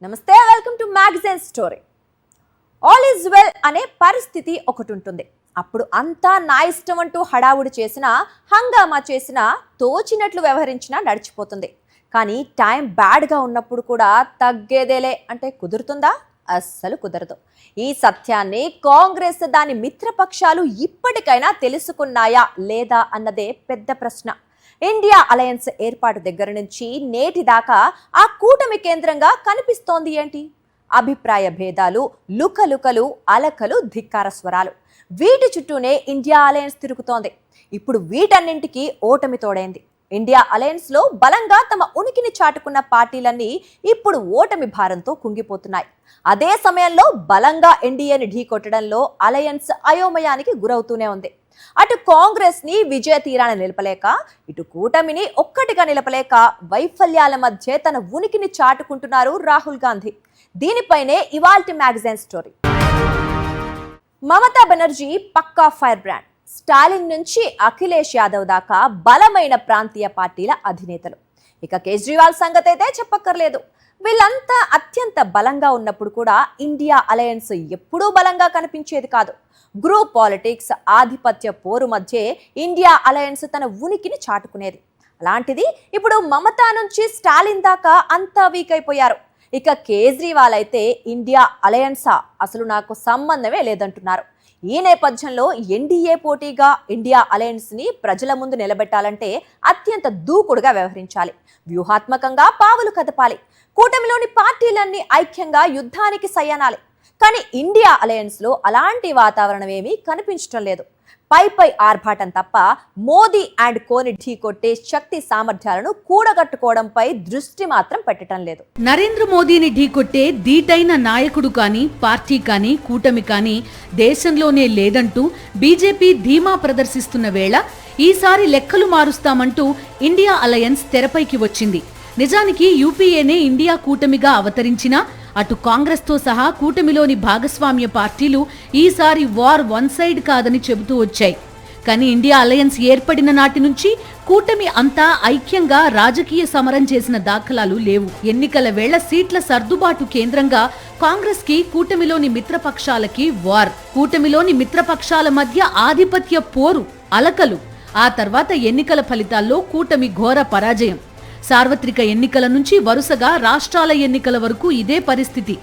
నమస్తే, welcome to magazine story. All is well అనే పరిస్థితి ఒకటి ఉంటుంది. అప్పుడు అంతా నా ఇష్టం అంటూ హడావుడి చేసినా, హంగామా చేసినా, తోచినట్లు వ్యవహరించినా నడిచిపోతుంది. కానీ టైం బ్యాడ్గా ఉన్నప్పుడు కూడా తగ్గేదేలే అంటే కుదురుతుందా? అస్సలు కుదరదు. ఈ సత్యాన్ని కాంగ్రెస్, దాని మిత్రపక్షాలు ఇప్పటికైనా తెలుసుకున్నాయా లేదా అన్నదే పెద్ద ప్రశ్న. ఇండియా అలయన్స్ ఏర్పాటు దగ్గర నుంచి నేటి దాకా ఆ కూటమి కేంద్రంగా కనిపిస్తోంది ఏంటి? అభిప్రాయ భేదాలు, లుకలుకలు, అలకలు, ధిక్కార స్వరాలు. వీటి చుట్టూనే ఇండియా అలయన్స్ తిరుగుతోంది. ఇప్పుడు వీటన్నింటికి ఓటమి తోడైంది. ఇండియా అలయన్స్ లో బలంగా తమ ఉనికిని చాటుకున్న పార్టీలన్నీ ఇప్పుడు ఓటమి భారంతో కుంగిపోతున్నాయి. అదే సమయంలో బలంగా ఎన్డీఏని ఢీకొట్టడంలో అలయన్స్ అయోమయానికి గురవుతూనే ఉంది. అటు కాంగ్రెస్ ని విజయ తీరాన్ని నిలపలేక, ఇటు కూటమిని ఒక్కటిగా నిలపలేక వైఫల్యాల మధ్య తన ఉనికిని చాటుకుంటున్నారు రాహుల్ గాంధీ. దీనిపైనే ఇవాల్టి మ్యాగజైన్ స్టోరీ. మమతా బెనర్జీ పక్కా ఫైర్ బ్రాండ్. స్టాలిన్ నుంచి అఖిలేష్ యాదవ్ దాకా బలమైన ప్రాంతీయ పార్టీల అధినేతలు. ఇక కేజ్రీవాల్ సంగతి అయితే చెప్పక్కర్లేదు. వీళ్ళంతా అత్యంత బలంగా ఉన్నప్పుడు కూడా ఇండియా అలయన్స్ ఎప్పుడూ బలంగా కనిపించేది కాదు. గ్రూప్ పాలిటిక్స్, ఆధిపత్య పోరు మధ్య ఇండియా అలయన్స్ తన ఉనికిని చాటుకునేది. అలాంటిది ఇప్పుడు మమతా నుంచి స్టాలిన్ దాకా అంతా వీక్ అయిపోయారు. ఇక కేజ్రీవాల్ అయితే ఇండియా అలయన్సా, అసలు నాకు సంబంధమే లేదంటున్నారు. ఈ నేపథ్యంలో ఎన్డీఏ పోటీగా ఇండియా అలయన్స్ ని ప్రజల ముందు నిలబెట్టాలంటే అత్యంత దూకుడుగా వ్యవహరించాలి, వ్యూహాత్మకంగా పావులు కదపాలి, కూటమిలోని పార్టీలన్నీ ఐక్యంగా యుద్ధానికి సయ్యనాలి. కానీ ఇండియా అలయన్స్ లో అలాంటి వాతావరణం ఏమీ కనిపించడం లేదు. పై ఆర్భాటం తప్ప మోదీ అండ్ కోని ఢీకొట్టే శక్తి సామర్థ్యాలను కూడగట్టుకోవడంపై దృష్టి మాత్రం పెట్టడం లేదు. నరేంద్ర మోదీని ఢీకొట్టే ధీటైన నాయకుడు కానీ, పార్టీ కానీ, కూటమి కానీ దేశంలోనే లేదంటూ బీజేపీ ధీమా ప్రదర్శిస్తున్న వేళ ఈసారి లెక్కలు మారుస్తామంటూ ఇండియా అలయన్స్ తెరపైకి వచ్చింది. నిజానికి యూపీఏనే ఇండియా కూటమిగా అవతరించినా అటు కాంగ్రెస్ తో సహా కూటమిలోని భాగస్వామ్య పార్టీలు ఈసారి వార్ వన్ సైడ్ కాదని చెబుతూ వచ్చాయి. కానీ ఇండియా అలయన్స్ ఏర్పడిన నాటి నుంచి కూటమి అంతా ఐక్యంగా రాజకీయ సమరం చేసిన దాఖలాలు లేవు. ఎన్నికల వేళ సీట్ల సర్దుబాటు కేంద్రంగా కాంగ్రెస్ కి కూటమిలోని మిత్రపక్షాలకి వార్, కూటమిలోని మిత్రపక్షాల మధ్య ఆధిపత్య పోరు, అలకలు. ఆ తర్వాత ఎన్నికల ఫలితాల్లో కూటమి ఘోర పరాజయం. సార్వత్రిక ఎన్నికల నుంచి వరుసగా రాష్ట్రాల ఎన్నికల వరకు ఇదే పరిస్థితి.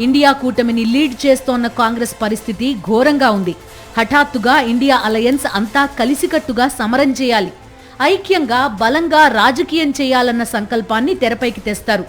ఇండియా కూటమిని లీడ్ చేస్తోన్న కాంగ్రెస్ పరిస్థితి ఘోరంగా ఉంది. హఠాత్తుగా ఇండియా అలయన్స్ అంతా కలిసికట్టుగా సమరం చేయాలి, ఐక్యంగా బలంగా రాజకీయం చేయాలన్న సంకల్పాన్ని తెరపైకి తెస్తారు.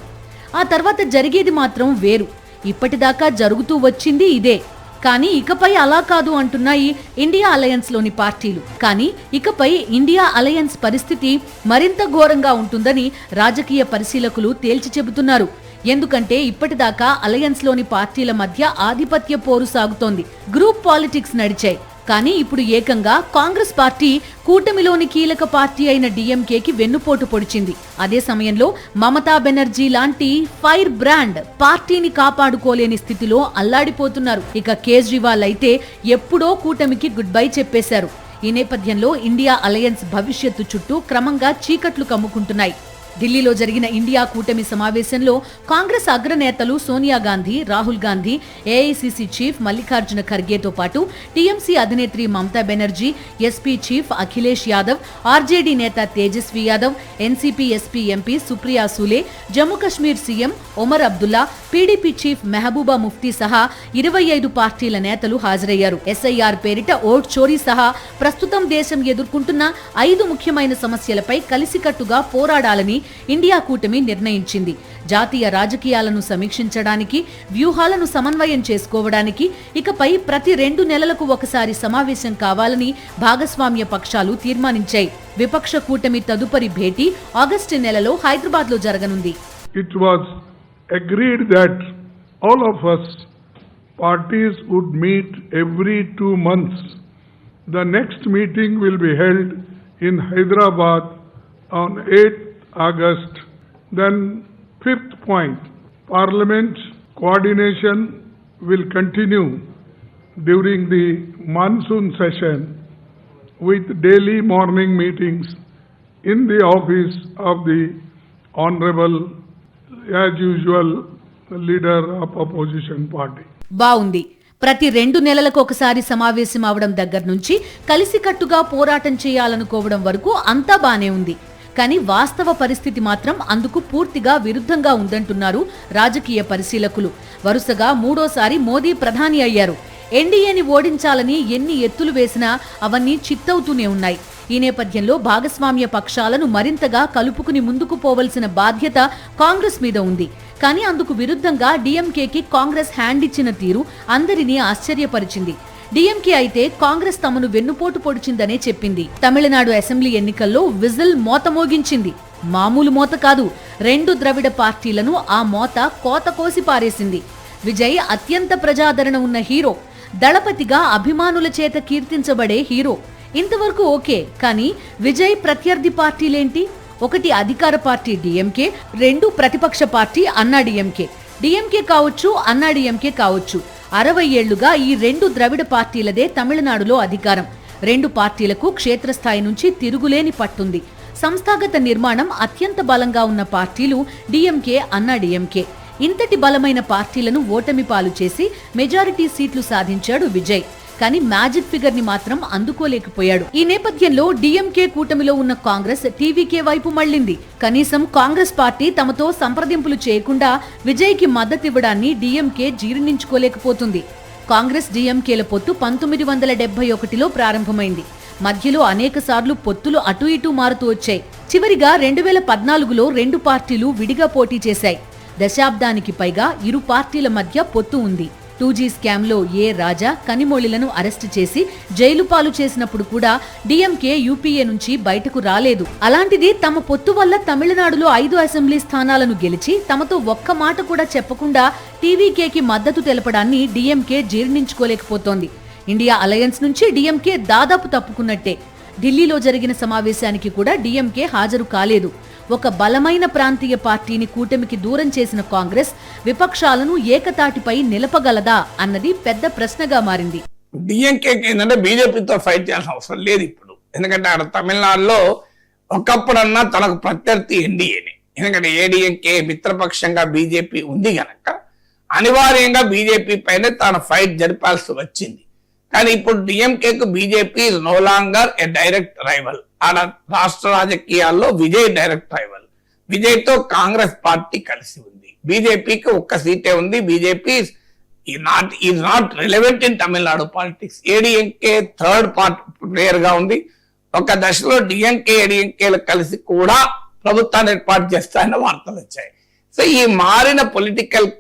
ఆ తర్వాత జరిగేది మాత్రం వేరు. ఇప్పటిదాకా జరుగుతూ వచ్చింది ఇదే. కానీ ఇకపై అలా కాదు అంటున్నాయి ఇండియా అలయన్స్ లోని పార్టీలు. కానీ ఇకపై ఇండియా అలయన్స్ పరిస్థితి మరింత ఘోరంగా ఉంటుందని రాజకీయ పరిశీలకులు తేల్చి చెబుతున్నారు. ఎందుకంటే ఇప్పటిదాకా అలయన్స్ లోని పార్టీల మధ్య ఆధిపత్య పోరు సాగుతోంది, గ్రూప్ పాలిటిక్స్ నడిచాయి. కానీ ఇప్పుడు ఏకంగా కాంగ్రెస్ పార్టీ కూటమిలోని కీలక పార్టీ అయిన డీఎంకేకి వెన్నుపోటు పొడిచింది. అదే సమయంలో మమతా బెనర్జీ లాంటి ఫైర్ బ్రాండ్ పార్టీని కాపాడుకోలేని స్థితిలో అల్లాడిపోతున్నారు. ఇక కేజ్రీవాల్ అయితే ఎప్పుడో కూటమికి గుడ్ బై చెప్పేశారు. ఈ నేపథ్యంలో ఇండియా అలయన్స్ భవిష్యత్తు చుట్టూ క్రమంగా చీకట్లు కమ్ముకుంటున్నాయి. ఢిల్లీలో జరిగిన ఇండియా కూటమి సమావేశంలో కాంగ్రెస్ అగ్రనేతలు సోనియా గాంధీ, రాహుల్ గాంధీ, ఏఐసీసీ చీఫ్ మల్లికార్జున ఖర్గేతో పాటు టీఎంసీ అధినేత్రి Mamata Banerjee, SP chief Akhilesh Yadav, RJD నేత Tejashwi Yadav, NCP SP MP Supriya Sule, Jammu Kashmir CM Omar Abdullah, PDP chief Mehbooba Mufti సహా 25 పార్టీల నేతలు హాజరయ్యారు. ఎస్ఐఆర్ పేరిట ఓట్ చోరీ సహా ప్రస్తుతం దేశం ఎదుర్కొంటున్న 5 ముఖ్యమైన సమస్యలపై కలిసికట్టుగా పోరాడాలని ఇండియా కూటమి నిర్ణయించింది. జాతీయ రాజకీయాలను సమీక్షించడానికి, వ్యూహాలను సమన్వయం చేసుకోవడానికి ఇకపై ప్రతి 2 నెలలకు ఒకసారి సమావేశం కావాలని భాగస్వామ్య పక్షాలు తీర్మానించాయి. విపక్ష కూటమి తదుపరి భేటీ ఆగస్టు నెలలో హైదరాబాద్ లో జరగనుంది. It was agreed that all of us parties would meet every 2 months. The next meeting will be held in Hyderabad on 8th August. Then 5th point, Parliament coordination will continue during the monsoon session with daily morning meetings in the office of the Honorable, as usual, the leader of opposition party. బావుంది. ప్రతి 2 నెలలకు ఒకసారి సమావేశం అవడం దగ్గర నుంచి కలిసికట్టుగా పోరాటం చేయాలనుకోవడం వరకు అంతా బానే ఉంది. కానీ వాస్తవ పరిస్థితి మాత్రం అందుకు పూర్తిగా విరుద్ధంగా ఉందంటున్నారు రాజకీయ పరిశీలకులు. వరుసగా 3వ సారి మోదీ ప్రధాని అయ్యారు. ఎన్డీఏని ఓడించాలని ఎన్ని ఎత్తులు వేసినా అవన్నీ చిత్తవుతూనే ఉన్నాయి. ఈ నేపథ్యంలో భాగస్వామ్య పక్షాలను మరింతగా కలుపుకుని ముందుకు పోవలసిన బాధ్యత కాంగ్రెస్ మీద ఉంది. కానీ అందుకు విరుద్ధంగా డీఎంకేకి కాంగ్రెస్ హ్యాండ్ ఇచ్చిన తీరు అందరినీ ఆశ్చర్యపరిచింది. డీఎంకే అయితే కాంగ్రెస్ తమను వెన్నుపోటు పొడిచిందనే చెప్పింది. తమిళనాడు అసెంబ్లీ ఎన్నికల్లో విజిల్ మోత మోగించింది. మామూలు మోత కాదు, 2 ద్రవిడ పార్టీలను ఆ మోత కోత కోసి పారేసింది. విజయ్ అత్యంత ప్రజాదరణ ఉన్న హీరో, దళపతిగా అభిమానుల చేత కీర్తించబడే హీరో. ఇంతవరకు ఓకే, కానీ విజయ్ ప్రత్యర్థి పార్టీలేంటి? ఒకటి అధికార పార్టీ డీఎంకే, 2 ప్రతిపక్ష పార్టీ అన్నాడీఎంకే. డీఎంకే కావచ్చు, అన్నాడీఎంకే కావచ్చు, 60 ఏళ్లుగా ఈ 2 ద్రవిడ పార్టీలదే తమిళనాడులో అధికారం. 2 పార్టీలకు క్షేత్రస్థాయి నుంచి తిరుగులేని పట్టుంది. సంస్థాగత నిర్మాణం అత్యంత బలంగా ఉన్న పార్టీలు డీఎంకే, అన్నాడీఎంకే. ఇంతటి బలమైన పార్టీలను ఓటమి పాలు చేసి మెజారిటీ సీట్లు సాధించాడు విజయ్. కానీ మ్యాజిక్ ఫిగర్ ని మాత్రం అందుకోలేకపోయాడు. ఈ నేపథ్యంలో డీఎంకే కూటమిలో ఉన్న కాంగ్రెస్ టీవీకే వైపు మళ్లింది. కనీసం కాంగ్రెస్ పార్టీ తమతో సంప్రదింపులు చేయకుండా విజయ్ కి మద్దతివ్వడాన్ని డీఎంకే జీర్ణించుకోలేకపోతుంది. కాంగ్రెస్ డీఎంకేల పొత్తు 1971లో ప్రారంభమైంది. మధ్యలో అనేక సార్లు పొత్తులు అటు ఇటు మారుతూ వచ్చాయి. చివరిగా 2014లో 2 పార్టీలు విడిగా పోటీ చేశాయి. దశాబ్దానికి పైగా ఇరు పార్టీల మధ్య పొత్తు ఉంది. 2G స్కామ్లో రాజా, కనిమొళిలను అరెస్టు చేసి జైలు పాలు చేసినప్పుడు కూడా డీఎంకే యూపీఏ నుంచి బయటకు రాలేదు. అలాంటిది తమ పొత్తు వల్ల తమిళనాడులో 5 అసెంబ్లీ స్థానాలను గెలిచి తమతో ఒక్క మాట కూడా చెప్పకుండా టీవీకేకి మద్దతు తెలపడాన్ని డీఎంకే జీర్ణించుకోలేకపోతోంది. ఇండియా అలయన్స్ నుంచి డీఎంకే దాదాపు తప్పుకున్నట్టే. ఢిల్లీలో జరిగిన సమావేశానికి కూడా డీఎంకే హాజరు కాలేదు. ఒక బలమైన ప్రాంతీయ పార్టీని కూటమికి దూరం చేసిన కాంగ్రెస్ విపక్షాలను ఏకతాటిపై నిలపగలదా అన్నది పెద్ద ప్రశ్నగా మారింది. డిఎంకేకి ఏంటంటే బీజేపీతో ఫైట్ చేయాల్సిన అవసరం లేదు ఇప్పుడు. ఎందుకంటే ఆడ తమిళనాడులో ఒకప్పుడన్నా తనకు ప్రత్యర్థి ఎన్డీఏని. ఎందుకంటే ఏడీఎంకే మిత్రపక్షంగా బీజేపీ ఉంది గనక అనివార్యంగా బీజేపీ పైన తాను ఫైట్ జరిపాల్సి వచ్చింది. కానీ ఇప్పుడు డిఎంకేకు BJP is no longer a direct rival. ఆడ రాష్ట్ర రాజకీయాల్లో విజయ్ డైరెక్ట్ రైవల్. విజయ్ తో కాంగ్రెస్ పార్టీ కలిసి ఉంది. బీజేపీకి 1 సీటే ఉంది. BJP is not relevant in Tamil Nadu politics. ADMK third player గా ఉంది. ఒక దశలో డిఎంకే ఏడీఎంకేలు కలిసి కూడా ప్రభుత్వాన్ని ఏర్పాటు చేస్తాయన్న వార్తలు వచ్చాయి. సో ఈ మారిన పొలిటికల్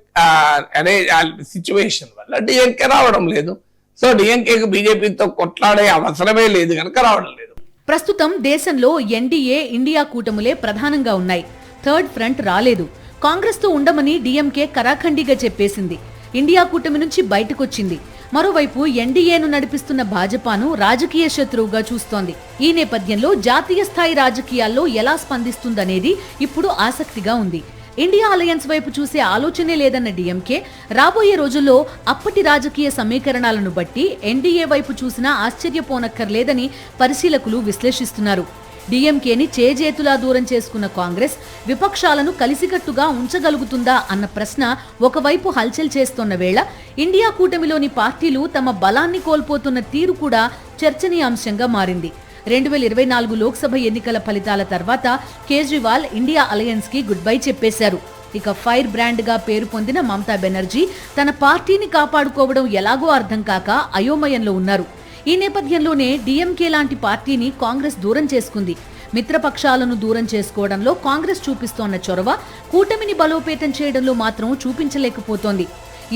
సిచ్యువేషన్ వల్ల డిఎంకే రావడం లేదు. సో డిఎంకేకి బీజేపీతో కొట్లాడే అవసరమే లేదు కనుక రావడం లేదు. ప్రస్తుతం దేశంలో ఎన్డీఏ, ఇండియా కూటములే ప్రధానంగా ఉన్నాయి. థర్డ్ ఫ్రంట్ రాలేదు. కాంగ్రెస్ తో ఉండమని డీఎంకే కరాఖండిగా చెప్పేసింది. ఇండియా కూటమి నుంచి బయటకొచ్చింది. మరోవైపు ఎన్డీఏను నడిపిస్తున్న భాజపాను రాజకీయ శత్రువుగా చూస్తోంది. ఈ నేపథ్యంలో జాతీయ స్థాయి రాజకీయాల్లో ఎలా స్పందిస్తుందనేది ఇప్పుడు ఆసక్తిగా ఉంది. ఇండియా అలయన్స్ వైపు చూసే ఆలోచనే లేదన్న డీఎంకే రాబోయే రోజుల్లో అప్పటి రాజకీయ సమీకరణాలను బట్టి ఎన్డీఏ వైపు చూసినా ఆశ్చర్యపోనక్కర్లేదని పరిశీలకులు విశ్లేషిస్తున్నారు. డీఎంకేని చేజేతులా దూరం చేసుకున్న కాంగ్రెస్ విపక్షాలను కలిసికట్టుగా ఉంచగలుగుతుందా అన్న ప్రశ్న ఒకవైపు హల్చల్ చేస్తోన్న వేళ ఇండియా కూటమిలోని పార్టీలు తమ బలాన్ని కోల్పోతున్న తీరు కూడా చర్చనీయాంశంగా మారింది. 2024 లోక్సభ ఎన్నికల ఫలితాల తర్వాత కేజ్రీవాల్ ఇండియా అలయన్స్ కి గుడ్ బై చెప్పేశారు. ఇక ఫైర్ బ్రాండ్ గా పేరు పొందిన మమతా బెనర్జీ తన పార్టీని కాపాడుకోవడం ఎలాగో అర్థం కాక అయోమయంలో ఉన్నారు. ఈ నేపథ్యంలోనే డీఎంకే లాంటి పార్టీని కాంగ్రెస్ దూరం చేసుకుంది. మిత్రపక్షాలను దూరం చేసుకోవడంలో కాంగ్రెస్ చూపిస్తోన్న చొరవ కూటమిని బలోపేతం చేయడంలో మాత్రం చూపించలేకపోతోంది.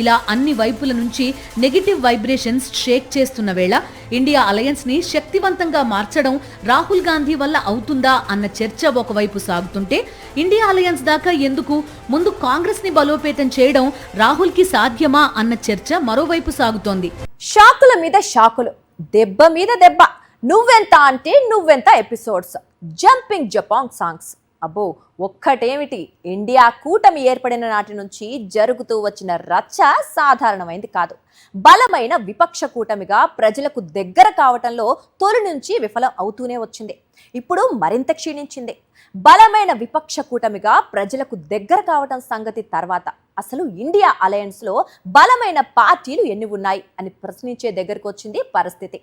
ఇలా అన్ని వైపుల నుంచి నెగటివ్ వైబ్రేషన్స్ షేక్ చేస్తున్న వేళ ఇండియా అలయన్స్ ని శక్తివంతంగా మార్చడం రాహుల్ గాంధీ వల్ల అవుతుందా అన్న చర్చ ఒకవైపు సాగుతుంటే, ఇండియా అలయన్స్ దాకా ఎందుకు, ముందు కాంగ్రెస్ ని బలోపేతం చేయడం రాహుల్ కి సాధ్యమా అన్న చర్చ మరోవైపు సాగుతోంది. షాకుల మీద షాకులు, దెబ్బ మీద దెబ్బ, నువ్వెంత అంటే నువ్వెంత ఎపిసోడ్స్, జంపింగ్ జపాంగ్ సాంగ్స్. అబ్బో, ఒక్కటేమిటి, ఇండియా కూటమి ఏర్పడిన నాటి నుంచి జరుగుతూ వచ్చిన రచ్చ సాధారణమైంది కాదు. బలమైన విపక్ష కూటమిగా ప్రజలకు దగ్గర కావటంలో తొలి నుంచి విఫలం అవుతూనే వచ్చింది. ఇప్పుడు మరింత క్షీణించింది. బలమైన విపక్ష కూటమిగా ప్రజలకు దగ్గర కావటం సంగతి తర్వాత అసలు ఇండియా అలయన్స్ లో బలమైన పార్టీలు ఎన్ని ఉన్నాయి అని ప్రశ్నించే దగ్గరకు వచ్చింది పరిస్థితి.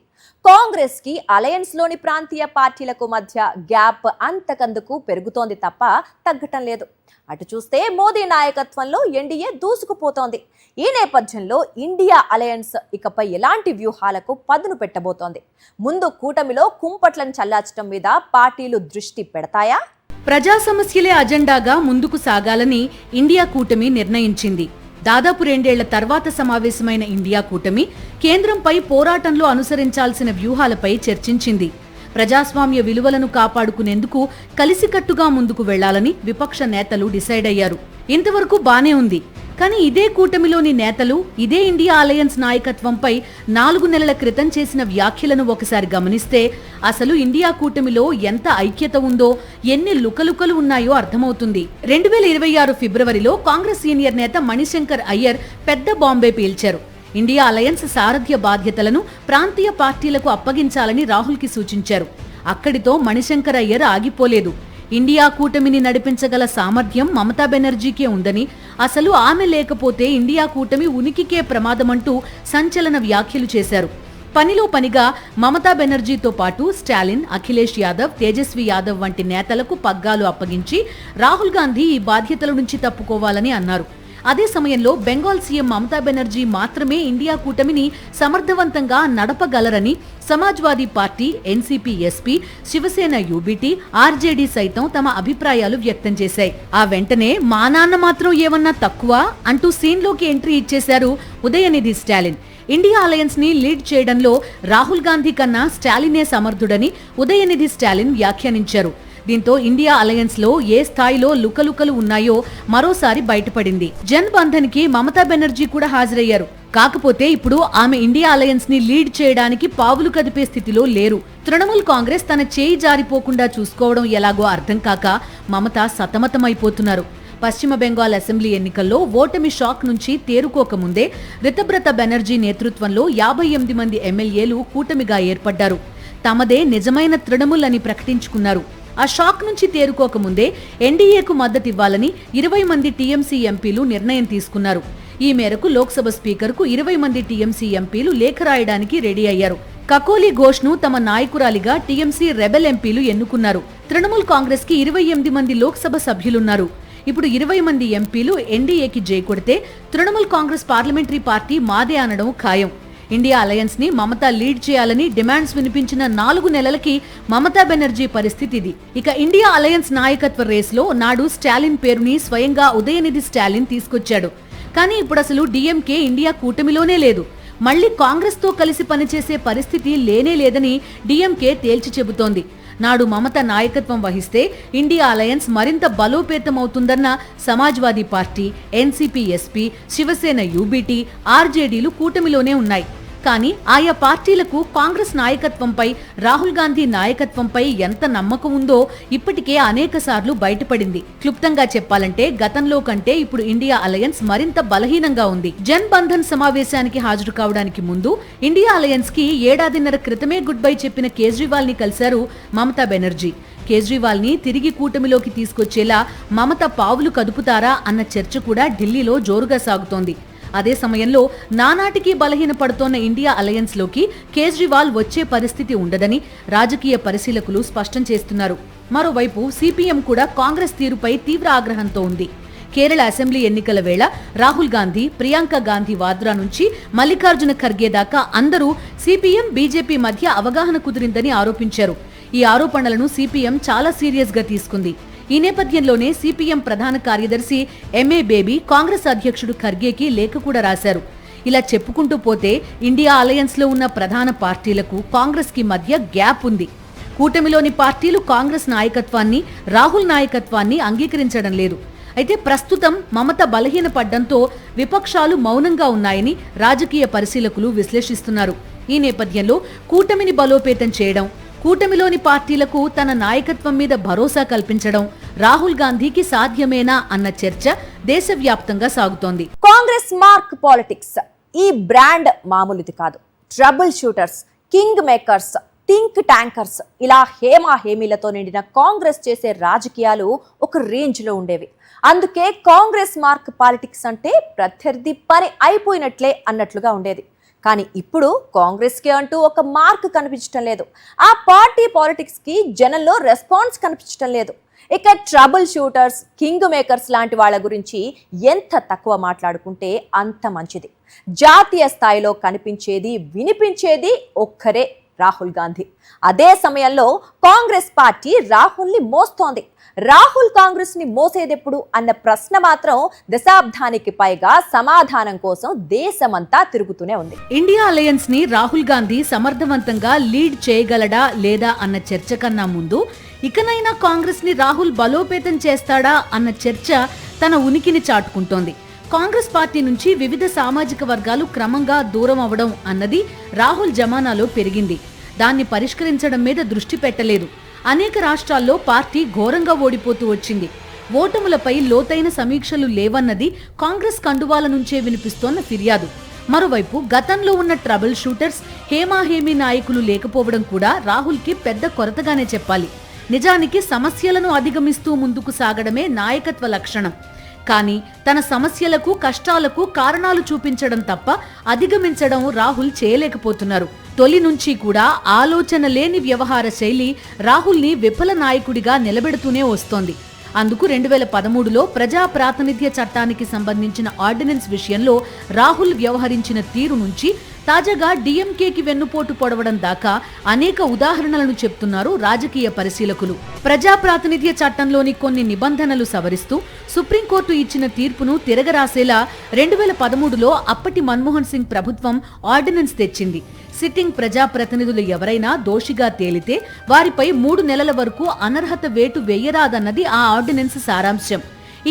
కాంగ్రెస్ కి అలయన్స్ లోని ప్రాంతీయ పార్టీలకు మధ్య గ్యాప్ అంతకందుకు పెరుగుతోంది తప్ప తగ్గటం లేదు. అటు చూస్తే మోదీ నాయకత్వంలో ఎన్డీఏ దూసుకుపోతోంది. ఈ నేపథ్యంలో ఇండియా అలయన్స్ ఇకపై ఎలాంటి వ్యూహాలకు పదును పెట్టబోతోంది? ముందు కూటమిలో కుంపట్లను చల్లార్చడం మీద పార్టీలు దృష్టి పెడతాయా? ప్రజా సమస్యలే అజెండాగా ముందుకు సాగాలని ఇండియా కూటమి నిర్ణయించింది. దాదాపు 2 ఏళ్ల తర్వాత సమావేశమైన ఇండియా కూటమి కేంద్రంపై పోరాటంలో అనుసరించాల్సిన వ్యూహాలపై చర్చించింది. ప్రజాస్వామ్య విలువలను కాపాడుకునేందుకు కలిసికట్టుగా ముందుకు వెళ్లాలని విపక్ష నేతలు డిసైడ్ అయ్యారు. ఇంతవరకు బానే ఉంది. కానీ ఇదే కూటమిలోని నేతలు ఇదే ఇండియా అలయన్స్ నాయకత్వంపై 4 నెలల క్రితం చేసిన వ్యాఖ్యలను ఒకసారి గమనిస్తే అసలు ఇండియా కూటమిలో ఎంత ఐక్యత ఉందో, ఎన్ని లుకలుకలు ఉన్నాయో అర్థమవుతుంది. 2026 ఫిబ్రవరిలో కాంగ్రెస్ సీనియర్ నేత మణిశంకర్ అయ్యర్ పెద్ద బాంబే పీల్చారు. ఇండియా అలయన్స్ సారథ్య బాధ్యతలను ప్రాంతీయ పార్టీలకు అప్పగించాలని రాహుల్కి సూచించారు. అక్కడితో మణిశంకర్ అయ్యర్ ఆగిపోలేదు. ఇండియా కూటమిని నడిపించగల సామర్థ్యం మమతా బెనర్జీకే ఉందని, అసలు ఆమె లేకపోతే ఇండియా కూటమి ఉనికికే ప్రమాదమంటూ సంచలన వ్యాఖ్యలు చేశారు. పనిలో పనిగా మమతా బెనర్జీతో పాటు స్టాలిన్, అఖిలేష్ యాదవ్, తేజస్వి యాదవ్ వంటి నేతలకు పగ్గాలు అప్పగించి రాహుల్ గాంధీ ఈ బాధ్యతల నుంచి తప్పుకోవాలని అన్నారు. అదే సమయంలో బెంగాల్ సీఎం మమతా బెనర్జీ మాత్రమే ఇండియా కూటమిని సమర్థవంతంగా నడపగలరని Samajwadi party, NCP SP, Shivsena UBT, RJD సైతం తమ అభిప్రాయాలు వ్యక్తం చేశాయి. ఆ వెంటనే మా నాన్న మాత్రం ఏమన్నా తక్కువ అంటూ సీన్లోకి ఎంట్రీ ఇచ్చేశారు ఉదయనిధి స్టాలిన్. ఇండియా అలయన్స్ ని లీడ్ చేయడంలో రాహుల్ గాంధీ కన్నా స్టాలినే సమర్థుడని ఉదయనిధి స్టాలిన్ వ్యాఖ్యానించారు. దీంతో ఇండియా అలయన్స్ లో ఏ స్థాయిలో లుకలుకలు ఉన్నాయో మరోసారి బయటపడింది. జన్ బంధన్ కి మమతా బెనర్జీ కూడా హాజరయ్యారు. కాకపోతే ఇప్పుడు ఆమె ఇండియా అలయన్స్ ని లీడ్ చేయడానికి పావులు కదిపే స్థితిలో లేరు. తృణమూల్ కాంగ్రెస్ తన చేయి జారిపోకుండా చూసుకోవడం ఎలాగో అర్థం కాక మమత సతమతమైపోతున్నారు. పశ్చిమ బెంగాల్ అసెంబ్లీ ఎన్నికల్లో ఓటమి షాక్ నుంచి తేరుకోకముందే రితబ్రత బెనర్జీ నేతృత్వంలో 58 మంది ఎమ్మెల్యేలు కూటమిగా ఏర్పడ్డారు. తమదే నిజమైన తృణమూల్ అని ప్రకటించుకున్నారు. ఆ షాక్ నుంచి తేరుకోకముందే ఎన్డీఏకు మద్దతివ్వాలని 20 మంది టీఎంసీ ఎంపీలు నిర్ణయం తీసుకున్నారు. ఈ మేరకు లోక్సభ స్పీకర్కు 20 మంది టీఎంసీ ఎంపీలు లేఖ రాయడానికి రెడీ అయ్యారు. కకోలి ఘోష్ ను తమ నాయకురాలిగా టీఎంసీ రెబెల్ ఎంపీలు ఎన్నుకున్నారు. తృణమూల్ కాంగ్రెస్ కి 28 మంది లోక్సభ సభ్యులున్నారు. ఇప్పుడు 20 మంది ఎంపీలు ఎన్డీఏకి జై కొడితే తృణమూల్ కాంగ్రెస్ పార్లమెంటరీ పార్టీ మాదే అనడం ఖాయం. ఇండియా అలయన్స్ ని మమతా లీడ్ చేయాలని డిమాండ్స్ వినిపించిన 4 నెలలకి మమతా బెనర్జీ పరిస్థితి ఇది. ఇక ఇండియా అలయన్స్ నాయకత్వ రేసులో నాడు స్టాలిన్ పేరుని స్వయంగా ఉదయనిధి స్టాలిన్ తీసుకొచ్చాడు. కానీ ఇప్పుడు అసలు డీఎంకే ఇండియా కూటమిలోనే లేదు. మళ్లీ కాంగ్రెస్ తో కలిసి పనిచేసే పరిస్థితి లేనే లేదని డీఎంకే తేల్చి చెబుతోంది. నాడు మమత నాయకత్వం వహిస్తే ఇండియా అలయన్స్ మరింత బలోపేతమవుతుందన్న Samajwadi party, NCP SP, Shivsena UBT, ఆర్జేడీలు కూటమిలోనే ఉన్నాయి. కానీ ఆయా పార్టీలకు కాంగ్రెస్ నాయకత్వంపై, రాహుల్ గాంధీ నాయకత్వంపై ఎంత నమ్మకం ఉందో ఇప్పటికే అనేకసార్లు బయటపడింది. క్లుప్తంగా చెప్పాలంటే గతంలో కంటే ఇప్పుడు ఇండియా అలయన్స్ మరింత బలహీనంగా ఉంది. జన్ బంధన్ సమావేశానికి హాజరు కావడానికి ముందు ఇండియా అలయన్స్ కి 1.5 ఏళ్ల క్రితమే గుడ్ బై చెప్పిన కేజ్రీవాల్ ని కలిశారు మమతా బెనర్జీ. కేజ్రీవాల్ ని తిరిగి కూటమిలోకి తీసుకొచ్చేలా మమత పావులు కదుపుతారా అన్న చర్చ కూడా ఢిల్లీలో జోరుగా సాగుతోంది. అదే సమయంలో నానాటికి బలహీన పడుతోన్న ఇండియా అలయన్స్ లోకి కేజ్రీవాల్ వచ్చే పరిస్థితి ఉండదని రాజకీయ పరిశీలకులు స్పష్టం చేస్తున్నారు. మరోవైపు సిపిఎం కూడా కాంగ్రెస్ తీరుపై తీవ్ర ఆగ్రహంతో ఉంది. కేరళ అసెంబ్లీ ఎన్నికల వేళ రాహుల్ గాంధీ, ప్రియాంక గాంధీ వాద్రా నుంచి మల్లికార్జున ఖర్గే దాకా అందరూ సిపిఎం, బీజేపీ మధ్య అవగాహన కుదిరిందని ఆరోపించారు. ఈ ఆరోపణలను సిపిఎం చాలా సీరియస్ గా తీసుకుంది. ఈ నేపథ్యంలోనే సిపిఎం ప్రధాన కార్యదర్శి ఎంఏ బేబీ కాంగ్రెస్ అధ్యక్షుడు ఖర్గేకి లేఖ కూడా రాశారు. ఇలా చెప్పుకుంటూ పోతే ఇండియా అలయన్స్ లో ఉన్న ప్రధాన పార్టీలకు కాంగ్రెస్ కి మధ్య గ్యాప్ ఉంది. కూటమిలోని పార్టీలు కాంగ్రెస్ నాయకత్వాన్ని, రాహుల్ నాయకత్వాన్ని అంగీకరించడం లేదు. అయితే ప్రస్తుతం మమత బలహీనపడ్డంతో విపక్షాలు మౌనంగా ఉన్నాయని రాజకీయ పరిశీలకులు విశ్లేషిస్తున్నారు. ఈ నేపథ్యంలో కూటమిని బలోపేతం చేయడం, కూటమిలోని పార్టీలకు తన నాయకత్వం మీద భరోసా కల్పించడం రాహుల్ గాంధీకి సాధ్యమేనా అన్న చర్చ దేశవ్యాప్తంగా సాగుతోంది. కాంగ్రెస్ మార్క్ పాలిటిక్స్ ఈ బ్రాండ్ మామూలుది కాదు. Trouble shooters, king makers, think tankers, ఇలా హేమీలతో నిండిన కాంగ్రెస్ చేసే రాజకీయాలు ఒక రేంజ్ లో ఉండేవి. అందుకే కాంగ్రెస్ మార్క్ పాలిటిక్స్ అంటే ప్రత్యర్థి పని అయిపోయినట్లే అన్నట్లుగా ఉండేది. కానీ ఇప్పుడు కాంగ్రెస్కి అంటూ ఒక మార్క్ కనిపించడం లేదు. ఆ పార్టీ పాలిటిక్స్ కి జనంలో రెస్పాన్స్ కనిపించడం లేదు. ఇక ట్రబుల్ షూటర్స్, కింగ్ మేకర్స్ లాంటి వాళ్ళ గురించి ఎంత తక్కువ మాట్లాడుకుంటే అంత మంచిది. జాతీయ స్థాయిలో కనిపించేది, వినిపించేది ఒక్కరే, రాహుల్ గాంధీ. అదే సమయంలో కాంగ్రెస్ పార్టీ రాహుల్ని మోస్తోంది. రాహుల్ కాంగ్రెస్ ని మోసేదెప్పుడు అన్న ప్రశ్న మాత్రం దశాబ్దానికి పైగా సమాధానం కోసం దేశమంతా తిరుగుతూనే ఉంది. ఇండియా అలయన్స్ ని రాహుల్ గాంధీ సమర్థవంతంగా లీడ్ చేయగలడా లేదా అన్న చర్చ కన్నా ముందు ఇకనైనా కాంగ్రెస్ ని రాహుల్ బలోపేతం చేస్తాడా అన్న చర్చ తన ఉనికిని చాటుకుంటోంది. కాంగ్రెస్ పార్టీ నుంచి వివిధ సామాజిక వర్గాలు క్రమంగా దూరం అవడం అన్నది రాహుల్ జమానాలో పెరిగింది. దాన్ని పరిష్కరించడం మీద దృష్టి పెట్టలేదు. అనేక రాష్ట్రాల్లో పార్టీ ఘోరంగా ఓడిపోతూ వచ్చింది. ఓటములపై లోతైన సమీక్షలు లేవన్నది కాంగ్రెస్ కండువాల నుంచే వినిపిస్తోన్న ఫిర్యాదు. మరోవైపు గతంలో ఉన్న ట్రబుల్ షూటర్స్, హేమీ నాయకులు లేకపోవడం కూడా రాహుల్కి పెద్ద కొరతగానే చెప్పాలి. నిజానికి సమస్యలను అధిగమిస్తూ ముందుకు సాగడమే నాయకత్వ లక్షణం. కానీ తన సమస్యలకు, కష్టాలకు కారణాలు చూపించడం తప్ప అధిగమించడం రాహుల్ చేయలేకపోతున్నారు. తొలి నుంచి కూడా ఆలోచన లేని వ్యవహార శైలి రాహుల్ని విఫల నాయకుడిగా నిలబెడుతూనే వస్తోంది. అందుకు 2013లో ప్రజా ప్రాతినిధ్య చట్టానికి సంబంధించిన ఆర్డినెన్స్ విషయంలో రాహుల్ వ్యవహరించిన తీరు నుంచి తాజాగా డిఎంకేకి వెన్నుపోటు పొడవడం దాకా అనేక ఉదాహరణలను చెప్తున్నారు రాజకీయ పరిశీలకులు. ప్రజా ప్రాతినిధ్య చట్టంలోని కొన్ని నిబంధనలు సవరిస్తూ సుప్రీంకోర్టు ఇచ్చిన తీర్పును తిరగరాసేలా 2013లో అప్పటి మన్మోహన్ సింగ్ ప్రభుత్వం ఆర్డినెన్స్ తెచ్చింది. సిట్టింగ్ ప్రజాప్రతినిధులు ఎవరైనా దోషిగా తేలితే వారిపై 3 నెలల వరకు అనర్హత వేటు వేయరాదన్నది ఆ ఆర్డినెన్స్ సారాంశం.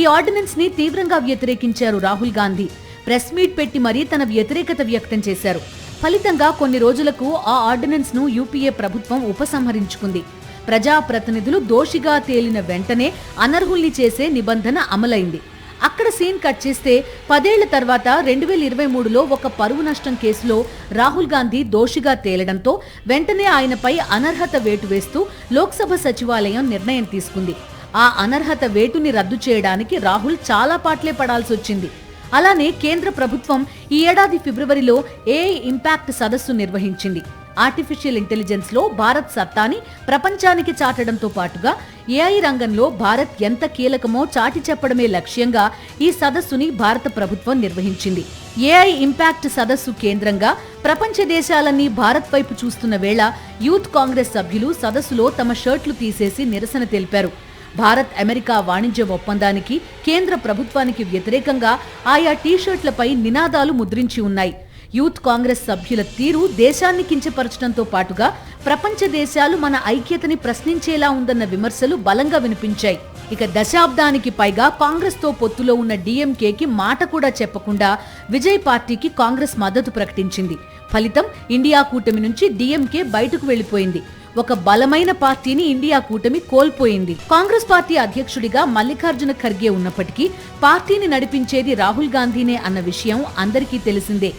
ఈ ఆర్డినెన్స్ ని తీవ్రంగా వ్యతిరేకించారు రాహుల్ గాంధీ. ప్రెస్ మీట్ పెట్టి మరీ తన వ్యతిరేకత వ్యక్తం చేశారు. ఫలితంగా కొన్ని రోజులకు ఆ ఆర్డినెన్స్ ను యూపీఏ ప్రభుత్వం ఉపసంహరించుకుంది. ప్రజాప్రతినిధులు దోషిగా తేలిన వెంటనే అనర్హుల్ని చేసే నిబంధన అమలైంది. అక్కడ సీన్ కట్ చేస్తే 10 ఏళ్ల తర్వాత 2023లో ఒక పరువు నష్టం కేసులో రాహుల్ గాంధీ దోషిగా తేలడంతో వెంటనే ఆయనపై అనర్హత వేటు వేస్తూ లోక్సభ సచివాలయం నిర్ణయం తీసుకుంది. ఆ అనర్హత వేటుని రద్దు చేయడానికి రాహుల్ చాలా పాట్లే పడాల్సి వచ్చింది. అలానే కేంద్ర ప్రభుత్వం ఈ ఏడాది ఫిబ్రవరిలో ఏఐ ఇంపాక్ట్ సదస్సు నిర్వహించింది. ఆర్టిఫిషియల్ ఇంటెలిజెన్స్ లో భారత్ సత్తాని ప్రపంచానికి చాటడంతో పాటుగా ఏఐ రంగంలో భారత్ ఎంత కీలకమో చాటి చెప్పడమే లక్ష్యంగా ఈ సదస్సుని భారత ప్రభుత్వం నిర్వహించింది. ఏఐ ఇంపాక్ట్ సదస్సు కేంద్రంగా ప్రపంచ దేశాలన్నీ భారత్ వైపు చూస్తున్న వేళ యూత్ కాంగ్రెస్ సభ్యులు సదస్సులో తమ షర్ట్లు తీసేసి నిరసన తెలిపారు. భారత్ అమెరికా వాణిజ్య ఒప్పందానికి, కేంద్ర ప్రభుత్వానికి వ్యతిరేకంగా ఆయా టీషర్ట్లపై నినాదాలు ముద్రించి ఉన్నాయి. యూత్ కాంగ్రెస్ సభ్యుల తీరు దేశాన్ని కించపరచడంతో పాటుగా ప్రపంచ దేశాలు మన ఐక్యతని ప్రశ్నించేలా ఉందన్న విమర్శలు బలంగా వినిపించాయి. ఇక దశాబ్దానికి పైగా కాంగ్రెస్ తో పొత్తులో ఉన్న డిఎంకేకి మాట కూడా చెప్పకుండా విజయ్ పార్టీకి కాంగ్రెస్ మద్దతు ప్రకటించింది. ఫలితం ఇండియా కూటమి నుంచి డిఎంకే బయటకు వెళ్లిపోయింది. ఒక బలమైన పార్టీని ఇండియా కూటమి కోల్పోయింది. కాంగ్రెస్ పార్టీ అధ్యక్షుడిగా మల్లికార్జున ఖర్గే ఉన్నప్పటికీ పార్టీని నడిపించేది రాహుల్ గాంధీనే అన్న విషయం అందరికీ తెలిసిందే.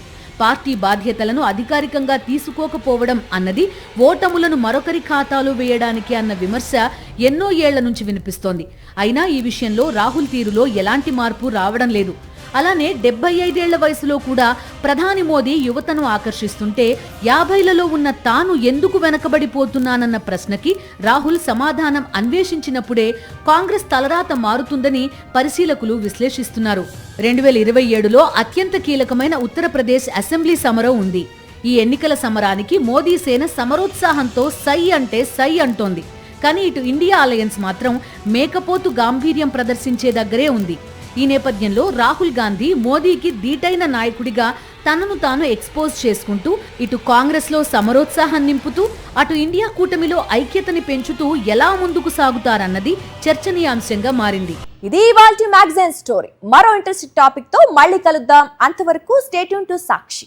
పార్టీ బాధ్యతలను అధికారికంగా తీసుకోకపోవడం అన్నది ఓటములను మరొకరి ఖాతాలో వేయడానికి అన్న విమర్శ ఎన్నో ఏళ్ల నుంచి వినిపిస్తోంది. అయినా ఈ విషయంలో రాహుల్ తీరులో ఎలాంటి మార్పు రావడం లేదు. అలానే 75 ఏళ్ల వయసులో కూడా ప్రధాని మోదీ యువతను ఆకర్షిస్తుంటే 50లలో ఉన్న తాను ఎందుకు వెనకబడిపోతున్నానన్న ప్రశ్నకి రాహుల్ సమాధానం అన్వేషించినప్పుడే కాంగ్రెస్ తలరాత మారుతుందని పరిశీలకులు విశ్లేషిస్తున్నారు. 2027లో అత్యంత కీలకమైన ఉత్తరప్రదేశ్ అసెంబ్లీ సమరం ఉంది. ఈ ఎన్నికల సమరానికి మోదీ సేన సమరోత్సాహంతో సై అంటే సై అంటోంది. కానీ ఇటు ఇండియా అలయన్స్ మాత్రం మేకపోతు గాంభీర్యం ప్రదర్శించే దగ్గరే ఉంది. ఈ నేపథ్యంలో రాహుల్ గాంధీ మోదీకి దీటైన నాయకుడిగా తనను తాను ఎక్స్పోజ్ చేసుకుంటూ ఇటు కాంగ్రెస్ లో సమరోత్సాహం నింపుతూ అటు ఇండియా కూటమిలో ఐక్యతని పెంచుతూ ఎలా ముందుకు సాగుతారన్నది చర్చనీయాంశంగా మారింది. ఇది ఇవాల్టి మ్యాగజైన్ స్టోరీ. మరో ఇంట్రెస్టింగ్ టాపిక్ తో మళ్ళీ కలుద్దాం. అంతవరకు స్టే ట్యూన్ టు సాక్షి.